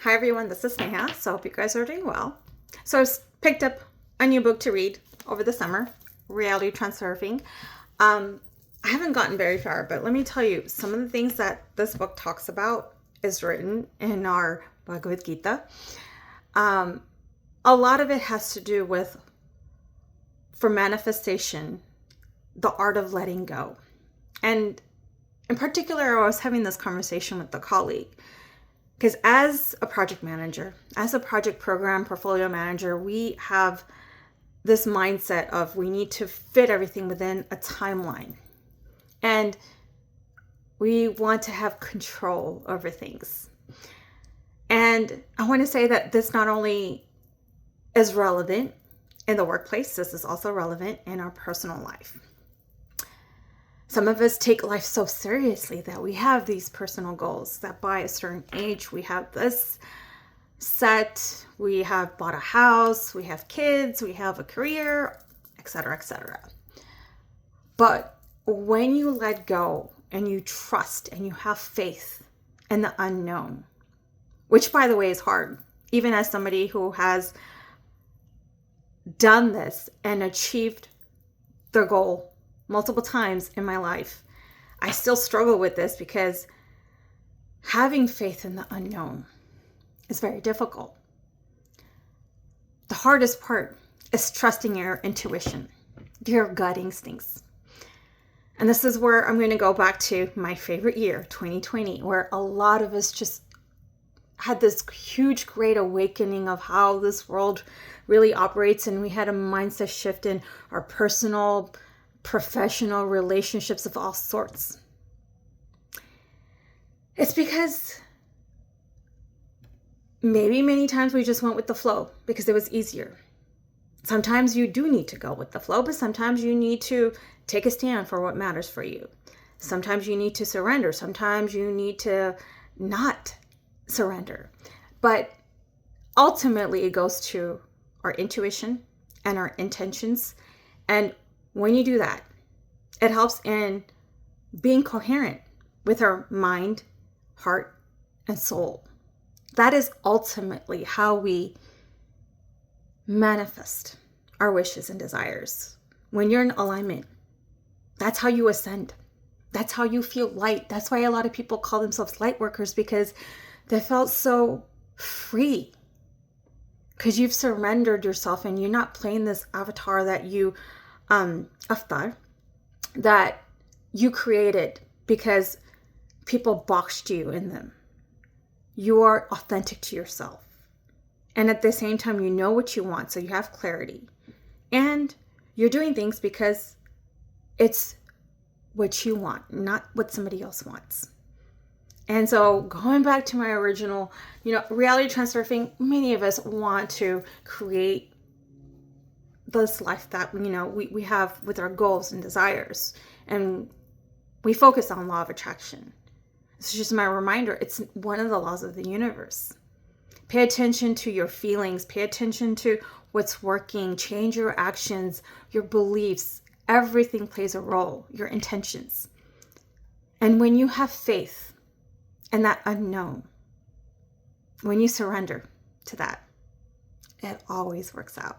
Hi everyone, this is Neha. So I hope you guys are doing well. So I picked up a new book to read over the summer, Reality Transurfing. I haven't gotten very far, but let me tell you, some of the things that this book talks about is written in our Bhagavad Gita. A lot of it has to do with, for manifestation, the art of letting go. And in particular, I was having this conversation with a colleague. Because as a project manager, as a project program portfolio manager, we have this mindset of we need to fit everything within a timeline. And we want to have control over things. And I want to say that this not only is relevant in the workplace, this is also relevant in our personal life. Some of us take life so seriously that we have these personal goals that by a certain age, we have this set, we have bought a house, we have kids, we have a career, etc., etc. But when you let go and you trust and you have faith in the unknown, which by the way is hard, even as somebody who has done this and achieved their goal multiple times in my life, I still struggle with this because having faith in the unknown is very difficult. The hardest part is trusting your intuition, your gut instincts. And this is where I'm going to go back to my favorite year, 2020, where a lot of us just had this huge, great awakening of how this world really operates. And we had a mindset shift in our personal, professional relationships of all sorts. It's because maybe many times we just went with the flow because it was easier. Sometimes you do need to go with the flow, but sometimes you need to take a stand for what matters for you. Sometimes you need to surrender. Sometimes you need to not surrender. But ultimately, it goes to our intuition and our intentions. And when you do that, it helps in being coherent with our mind, heart, and soul. That is ultimately how we manifest our wishes and desires. When you're in alignment, that's how you ascend. That's how you feel light. That's why a lot of people call themselves light workers, because they felt so free. Because you've surrendered yourself and you're not playing this avatar that you avatar that you created because people boxed you in them. You are authentic to yourself. And at the same time, you know what you want, so you have clarity. And you're doing things because it's what you want, not what somebody else wants. And so going back to my original, reality transurfing, many of us want to create this life that we have with our goals and desires, and we focus on law of attraction. It's just my reminder, it's one of the laws of the universe. Pay attention to your feelings, pay attention to what's working, change your actions, your beliefs. Everything plays a role, your intentions. And when you have faith in that unknown, when you surrender to that, it always works out.